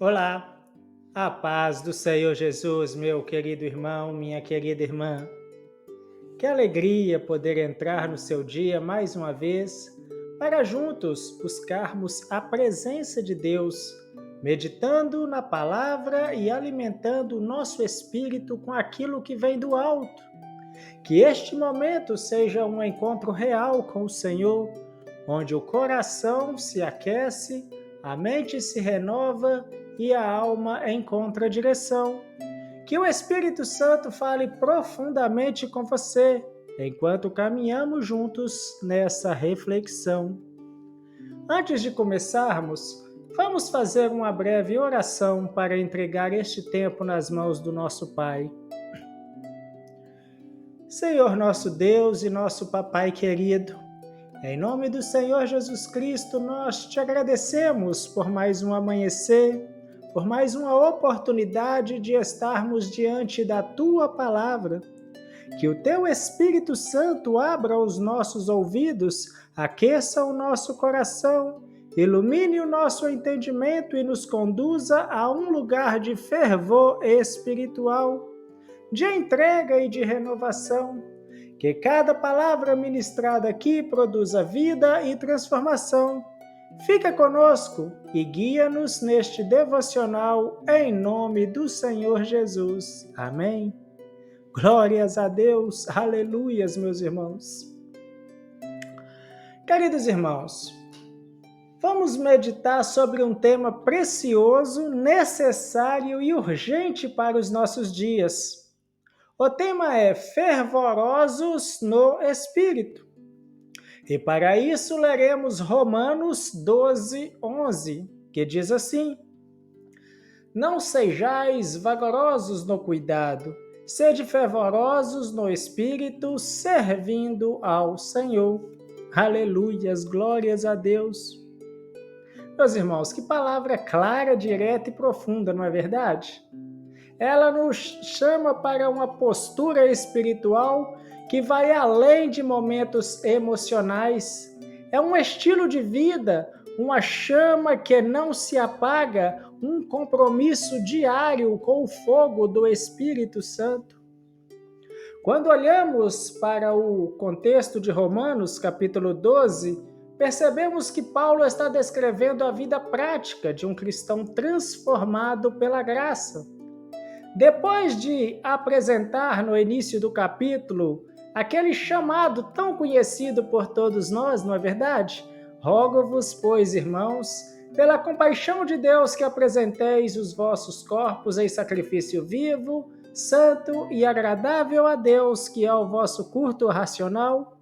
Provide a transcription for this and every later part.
Olá, a paz do Senhor Jesus, meu querido irmão, minha querida irmã. Que alegria poder entrar no seu dia mais uma vez para juntos buscarmos a presença de Deus, meditando na palavra e alimentando o nosso espírito com aquilo que vem do alto. Que este momento seja um encontro real com o Senhor, onde o coração se aquece, a mente se renova e a alma encontra direção. Que o Espírito Santo fale profundamente com você enquanto caminhamos juntos nessa reflexão. Antes de começarmos, vamos fazer uma breve oração para entregar este tempo nas mãos do nosso Pai. Senhor nosso Deus e nosso Papai querido, em nome do Senhor Jesus Cristo, nós te agradecemos por mais um amanhecer, por mais uma oportunidade de estarmos diante da Tua Palavra. Que o Teu Espírito Santo abra os nossos ouvidos, aqueça o nosso coração, ilumine o nosso entendimento e nos conduza a um lugar de fervor espiritual, de entrega e de renovação. Que cada palavra ministrada aqui produza vida e transformação. Fica conosco e guia-nos neste devocional em nome do Senhor Jesus. Amém. Glórias a Deus, aleluias, meus irmãos. Queridos irmãos, vamos meditar sobre um tema precioso, necessário e urgente para os nossos dias. O tema é fervorosos no Espírito. E para isso leremos Romanos 12, 11, que diz assim: Não sejais vagarosos no cuidado, sede fervorosos no Espírito, servindo ao Senhor. Aleluias, glórias a Deus. Meus irmãos, que palavra clara, direta e profunda, não é verdade? Ela nos chama para uma postura espiritual que vai além de momentos emocionais. É um estilo de vida, uma chama que não se apaga, um compromisso diário com o fogo do Espírito Santo. Quando olhamos para o contexto de Romanos, capítulo 12, percebemos que Paulo está descrevendo a vida prática de um cristão transformado pela graça. Depois de apresentar no início do capítulo aquele chamado tão conhecido por todos nós, não é verdade? Rogo-vos, pois, irmãos, pela compaixão de Deus, que apresenteis os vossos corpos em sacrifício vivo, santo e agradável a Deus, que é o vosso culto racional.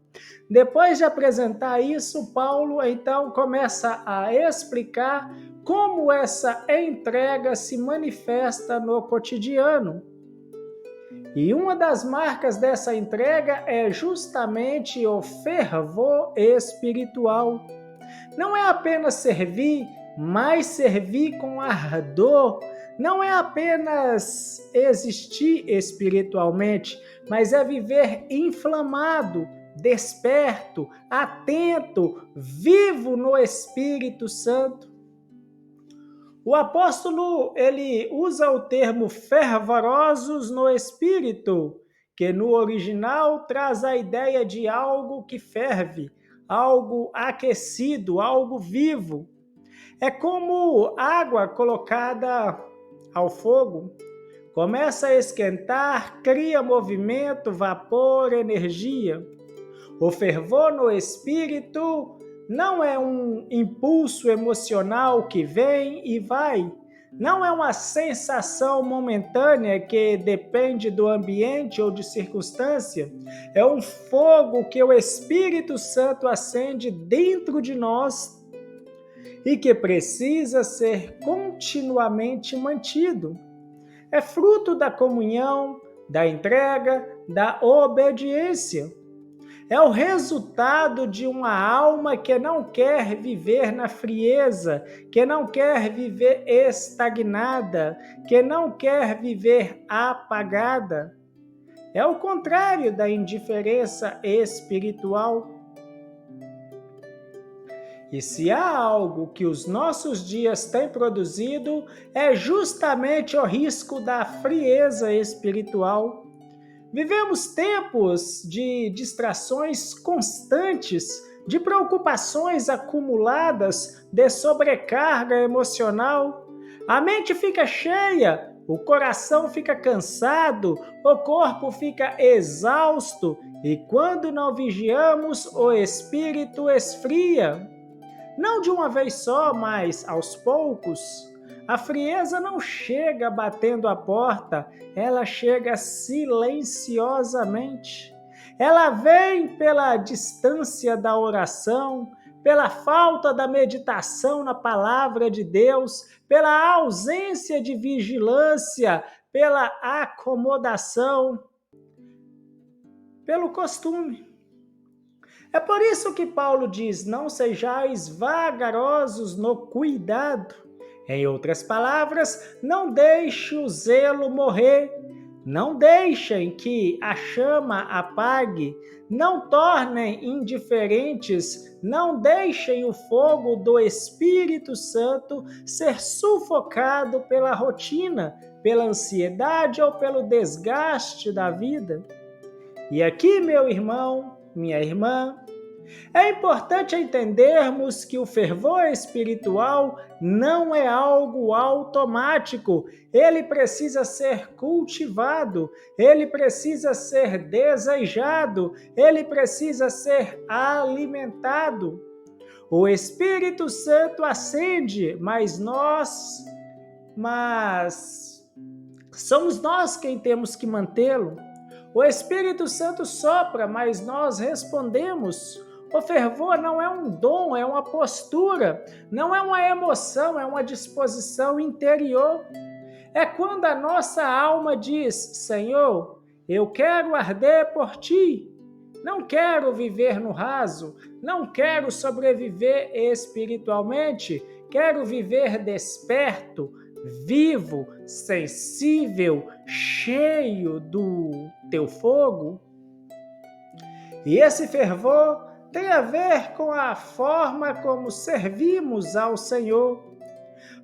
Depois de apresentar isso, Paulo então começa a explicar como essa entrega se manifesta no cotidiano. E uma das marcas dessa entrega é justamente o fervor espiritual. Não é apenas servir, mas servir com ardor. Não é apenas existir espiritualmente, mas é viver inflamado, desperto, atento, vivo no Espírito Santo. O apóstolo, ele usa o termo fervorosos no Espírito, que no original traz a ideia de algo que ferve, algo aquecido, algo vivo. É como água colocada ao fogo, começa a esquentar, cria movimento, vapor, energia. O fervor no espírito não é um impulso emocional que vem e vai. Não é uma sensação momentânea que depende do ambiente ou de circunstância. É um fogo que o Espírito Santo acende dentro de nós e que precisa ser continuamente mantido. É fruto da comunhão, da entrega, da obediência. É o resultado de uma alma que não quer viver na frieza, que não quer viver estagnada, que não quer viver apagada. É o contrário da indiferença espiritual. E se há algo que os nossos dias têm produzido, é justamente o risco da frieza espiritual. Vivemos tempos de distrações constantes, de preocupações acumuladas, de sobrecarga emocional. A mente fica cheia, o coração fica cansado, o corpo fica exausto e quando não vigiamos, o espírito esfria. Não de uma vez só, mas aos poucos. A frieza não chega batendo a porta, ela chega silenciosamente. Ela vem pela distância da oração, pela falta da meditação na palavra de Deus, pela ausência de vigilância, pela acomodação, pelo costume. É por isso que Paulo diz: não sejais vagarosos no cuidado. Em outras palavras, não deixe o zelo morrer, não deixem que a chama apague, não tornem indiferentes, não deixem o fogo do Espírito Santo ser sufocado pela rotina, pela ansiedade ou pelo desgaste da vida. E aqui, meu irmão, minha irmã, é importante entendermos que o fervor espiritual não é algo automático, ele precisa ser cultivado, ele precisa ser desejado, ele precisa ser alimentado. O Espírito Santo acende, mas somos nós quem temos que mantê-lo. O Espírito Santo sopra, mas nós respondemos. O fervor não é um dom, é uma postura, não é uma emoção, é uma disposição interior. É quando a nossa alma diz: Senhor, eu quero arder por ti. Não quero viver no raso, não quero sobreviver espiritualmente, quero viver desperto, vivo, sensível, cheio do teu fogo. E esse fervor tem a ver com a forma como servimos ao Senhor.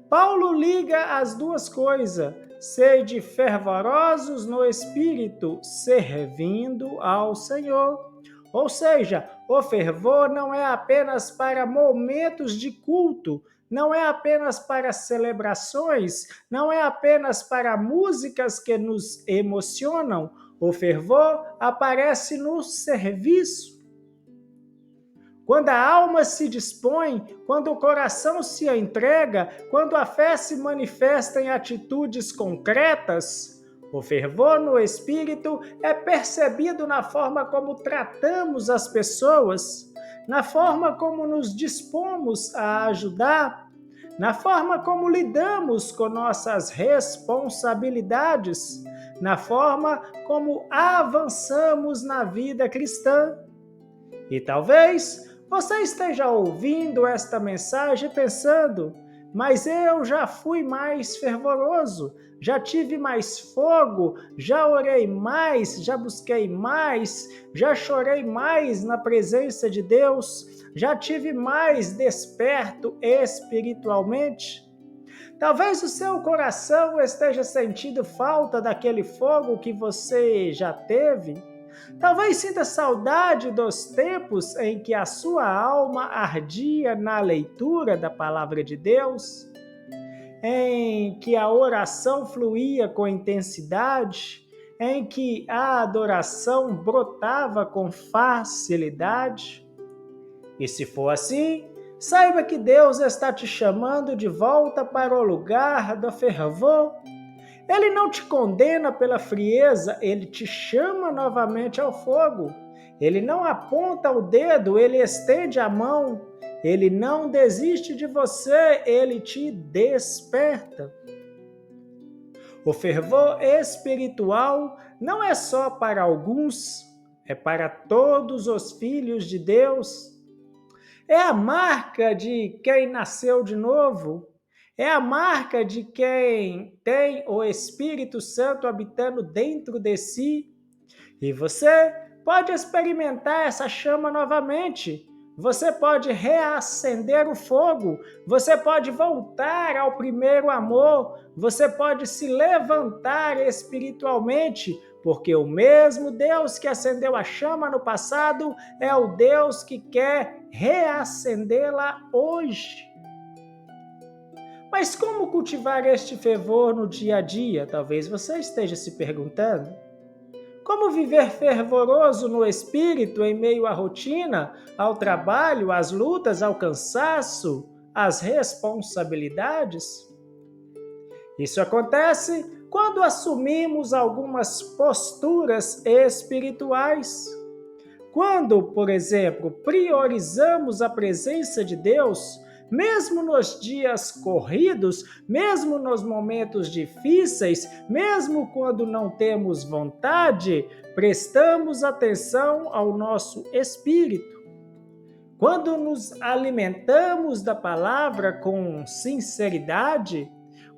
Paulo liga as duas coisas: sede fervorosos no espírito, servindo ao Senhor. Ou seja, o fervor não é apenas para momentos de culto, não é apenas para celebrações, não é apenas para músicas que nos emocionam. O fervor aparece no serviço. Quando a alma se dispõe, quando o coração se entrega, quando a fé se manifesta em atitudes concretas, o fervor no espírito é percebido na forma como tratamos as pessoas, na forma como nos dispomos a ajudar, na forma como lidamos com nossas responsabilidades, na forma como avançamos na vida cristã. E talvez você esteja ouvindo esta mensagem pensando: mas eu já fui mais fervoroso, já tive mais fogo, já orei mais, já busquei mais, já chorei mais na presença de Deus, já tive mais desperto espiritualmente. Talvez o seu coração esteja sentindo falta daquele fogo que você já teve. Talvez sinta saudade dos tempos em que a sua alma ardia na leitura da palavra de Deus, em que a oração fluía com intensidade, em que a adoração brotava com facilidade. E se for assim, saiba que Deus está te chamando de volta para o lugar do fervor. Ele não te condena pela frieza, ele te chama novamente ao fogo. Ele não aponta o dedo, ele estende a mão. Ele não desiste de você, ele te desperta. O fervor espiritual não é só para alguns, é para todos os filhos de Deus. É a marca de quem nasceu de novo. É a marca de quem tem o Espírito Santo habitando dentro de si. E você pode experimentar essa chama novamente. Você pode reacender o fogo, você pode voltar ao primeiro amor, você pode se levantar espiritualmente, porque o mesmo Deus que acendeu a chama no passado é o Deus que quer reacendê-la hoje. Mas como cultivar este fervor no dia a dia? Talvez você esteja se perguntando. Como viver fervoroso no espírito em meio à rotina, ao trabalho, às lutas, ao cansaço, às responsabilidades? Isso acontece quando assumimos algumas posturas espirituais. Quando, por exemplo, priorizamos a presença de Deus, mesmo nos dias corridos, mesmo nos momentos difíceis, mesmo quando não temos vontade, prestamos atenção ao nosso espírito. Quando nos alimentamos da palavra com sinceridade,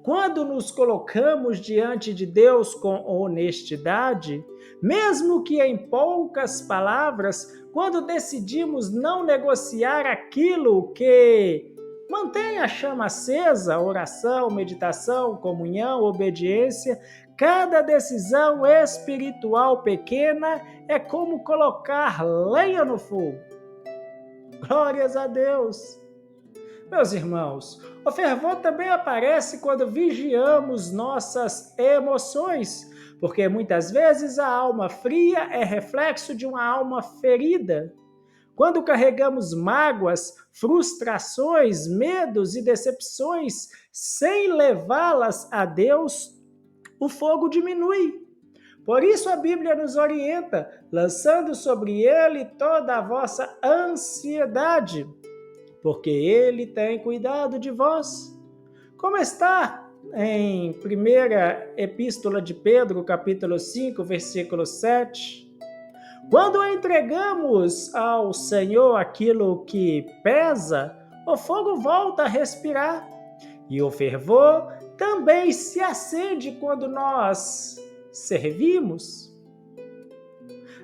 quando nos colocamos diante de Deus com honestidade, mesmo que em poucas palavras, quando decidimos não negociar aquilo que mantém a chama acesa, oração, meditação, comunhão, obediência, cada decisão espiritual pequena é como colocar lenha no fogo. Glórias a Deus! Meus irmãos, o fervor também aparece quando vigiamos nossas emoções, porque muitas vezes a alma fria é reflexo de uma alma ferida. Quando carregamos mágoas, frustrações, medos e decepções sem levá-las a Deus, o fogo diminui. Por isso a Bíblia nos orienta, lançando sobre ele toda a vossa ansiedade, porque ele tem cuidado de vós. Como está em 1ª Epístola de Pedro, capítulo 5, versículo 7. Quando entregamos ao Senhor aquilo que pesa, o fogo volta a respirar. E o fervor também se acende quando nós servimos.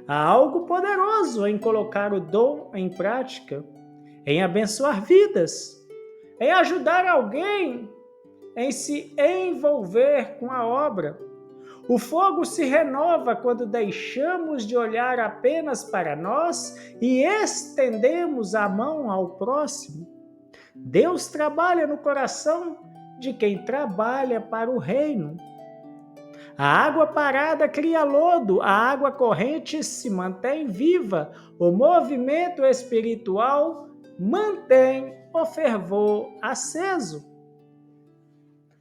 Há algo poderoso em colocar o dom em prática, em abençoar vidas, em ajudar alguém, em se envolver com a obra. O fogo se renova quando deixamos de olhar apenas para nós e estendemos a mão ao próximo. Deus trabalha no coração de quem trabalha para o reino. A água parada cria lodo, a água corrente se mantém viva, o movimento espiritual mantém o fervor aceso.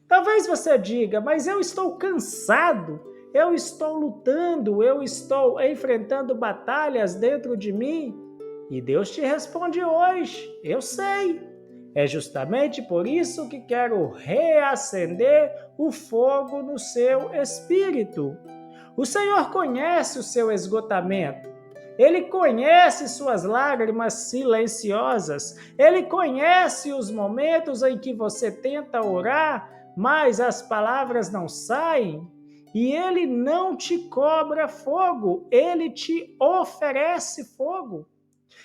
Talvez você diga, mas eu estou cansado, eu estou lutando, eu estou enfrentando batalhas dentro de mim. E Deus te responde hoje, eu sei. É justamente por isso que quero reacender o fogo no seu espírito. O Senhor conhece o seu esgotamento. Ele conhece suas lágrimas silenciosas. Ele conhece os momentos em que você tenta orar, mas as palavras não saem. E Ele não te cobra fogo, Ele te oferece fogo.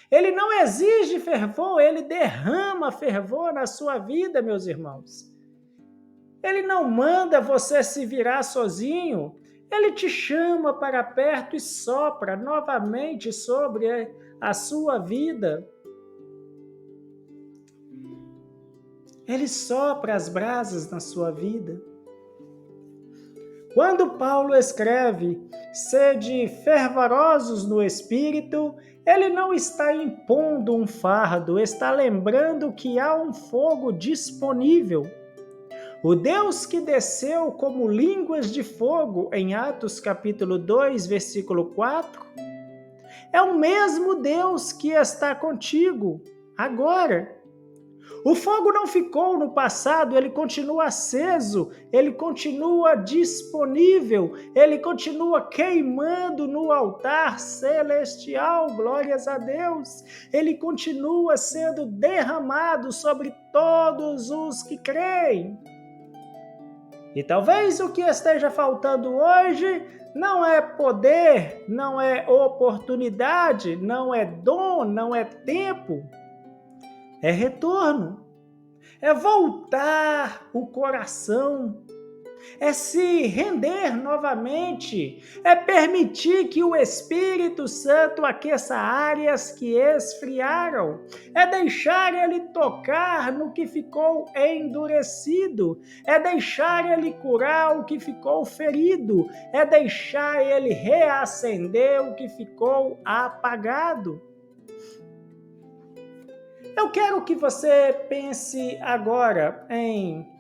Ele não exige fervor, Ele derrama fervor na sua vida, meus irmãos. Ele não manda você se virar sozinho. Ele te chama para perto e sopra novamente sobre a sua vida. Ele sopra as brasas na sua vida. Quando Paulo escreve, sede fervorosos no espírito, ele não está impondo um fardo, está lembrando que há um fogo disponível. O Deus que desceu como línguas de fogo em Atos capítulo 2, versículo 4, é o mesmo Deus que está contigo agora. O fogo não ficou no passado, ele continua aceso, ele continua disponível, ele continua queimando no altar celestial, glórias a Deus. Ele continua sendo derramado sobre todos os que creem. E talvez o que esteja faltando hoje não é poder, não é oportunidade, não é dom, não é tempo. é retorno, é voltar o coração, é se render novamente, é permitir que o Espírito Santo aqueça áreas que esfriaram, é deixar ele tocar no que ficou endurecido, é deixar ele curar o que ficou ferido, é deixar ele reacender o que ficou apagado. Eu quero que você pense agora em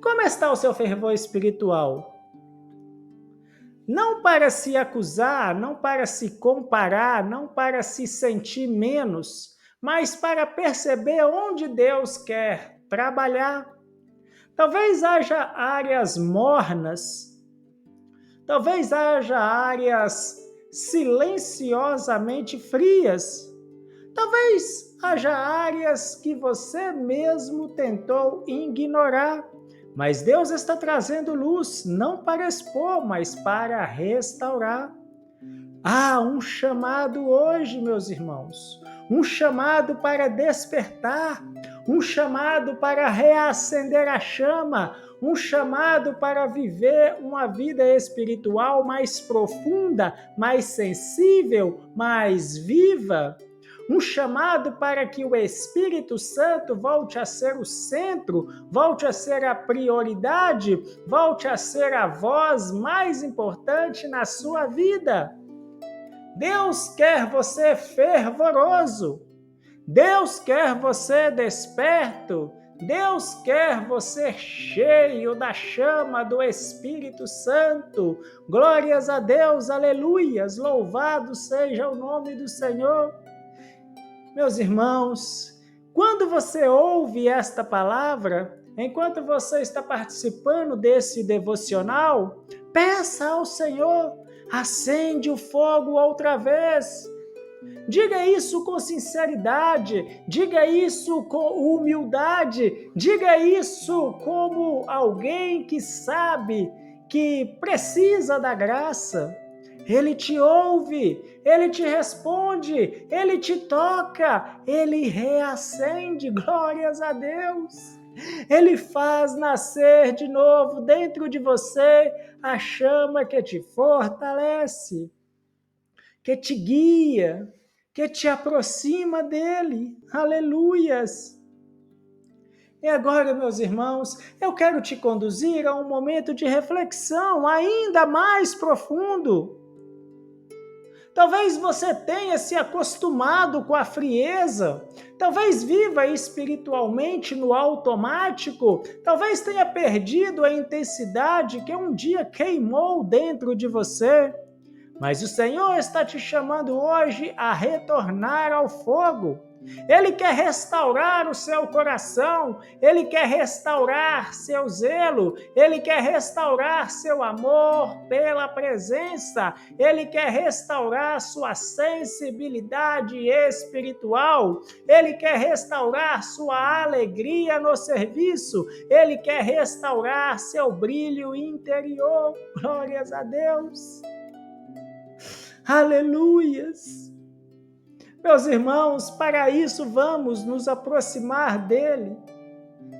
como está o seu fervor espiritual? Não para se acusar, não para se comparar, não para se sentir menos, mas para perceber onde Deus quer trabalhar. Talvez haja áreas mornas, talvez haja áreas silenciosamente frias, talvez haja áreas que você mesmo tentou ignorar. Mas Deus está trazendo luz, não para expor, mas para restaurar. Há um chamado hoje, meus irmãos. Um chamado para despertar. Um chamado para reacender a chama. Um chamado para viver uma vida espiritual mais profunda, mais sensível, mais viva. Um chamado para que o Espírito Santo volte a ser o centro, volte a ser a prioridade, volte a ser a voz mais importante na sua vida. Deus quer você fervoroso. Deus quer você desperto. Deus quer você cheio da chama do Espírito Santo. Glórias a Deus, aleluias, louvado seja o nome do Senhor. Meus irmãos, quando você ouve esta palavra, enquanto você está participando desse devocional, peça ao Senhor, acende o fogo outra vez. Diga isso com sinceridade, diga isso com humildade, diga isso como alguém que sabe que precisa da graça. Ele te ouve, ele te responde, ele te toca, ele reacende, glórias a Deus. Ele faz nascer de novo dentro de você a chama que te fortalece, que te guia, que te aproxima dele. Aleluias! E agora, meus irmãos, eu quero te conduzir a um momento de reflexão ainda mais profundo. Talvez você tenha se acostumado com a frieza, talvez viva espiritualmente no automático, talvez tenha perdido a intensidade que um dia queimou dentro de você. Mas o Senhor está te chamando hoje a retornar ao fogo. Ele quer restaurar o seu coração, Ele quer restaurar seu zelo, Ele quer restaurar seu amor pela presença, Ele quer restaurar sua sensibilidade espiritual, Ele quer restaurar sua alegria no serviço, Ele quer restaurar seu brilho interior. Glórias a Deus! Aleluias! Meus irmãos, para isso vamos nos aproximar dele,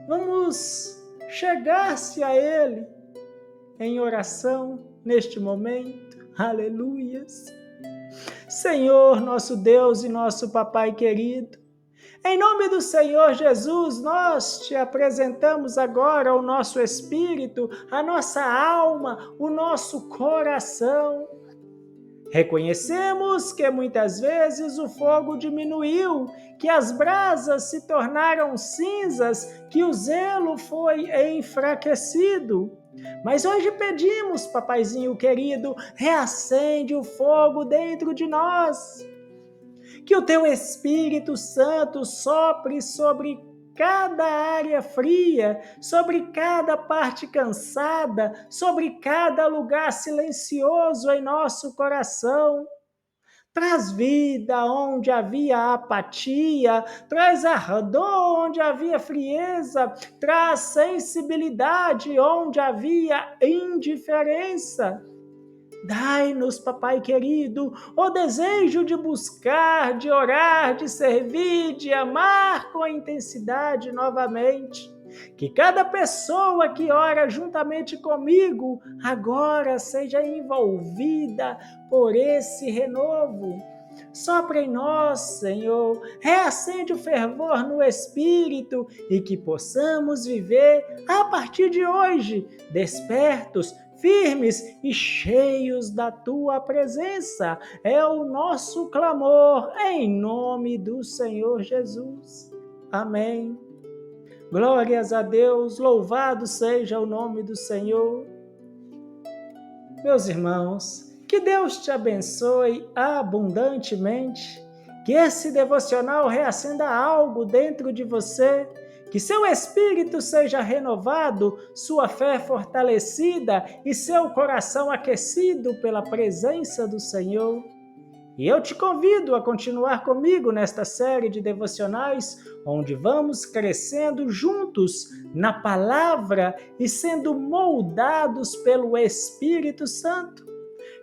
vamos chegar-se a ele em oração neste momento. Aleluias! Senhor, nosso Deus e nosso Papai querido, em nome do Senhor Jesus, nós te apresentamos agora o nosso espírito, a nossa alma, o nosso coração. Reconhecemos que muitas vezes o fogo diminuiu, que as brasas se tornaram cinzas, que o zelo foi enfraquecido. Mas hoje pedimos, papaizinho querido, reacende o fogo dentro de nós. Que o teu Espírito Santo sopre sobre cada área fria, sobre cada parte cansada, sobre cada lugar silencioso em nosso coração. Traz vida onde havia apatia, traz ardor onde havia frieza, traz sensibilidade onde havia indiferença. Dai-nos, papai querido, o desejo de buscar, de orar, de servir, de amar com intensidade novamente. Que cada pessoa que ora juntamente comigo agora seja envolvida por esse renovo. Sopra em nós, Senhor, reacende o fervor no Espírito e que possamos viver a partir de hoje, despertos, firmes e cheios da Tua presença. É o nosso clamor em nome do Senhor Jesus. Amém. Glórias a Deus, louvado seja o nome do Senhor. Meus irmãos, que Deus te abençoe abundantemente, que esse devocional reacenda algo dentro de você, que seu espírito seja renovado, sua fé fortalecida e seu coração aquecido pela presença do Senhor. E eu te convido a continuar comigo nesta série de devocionais, onde vamos crescendo juntos na palavra e sendo moldados pelo Espírito Santo.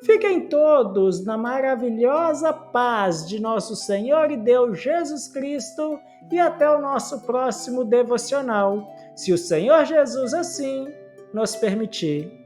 Fiquem todos na maravilhosa paz de nosso Senhor e Deus Jesus Cristo e até o nosso próximo devocional, se o Senhor Jesus assim nos permitir.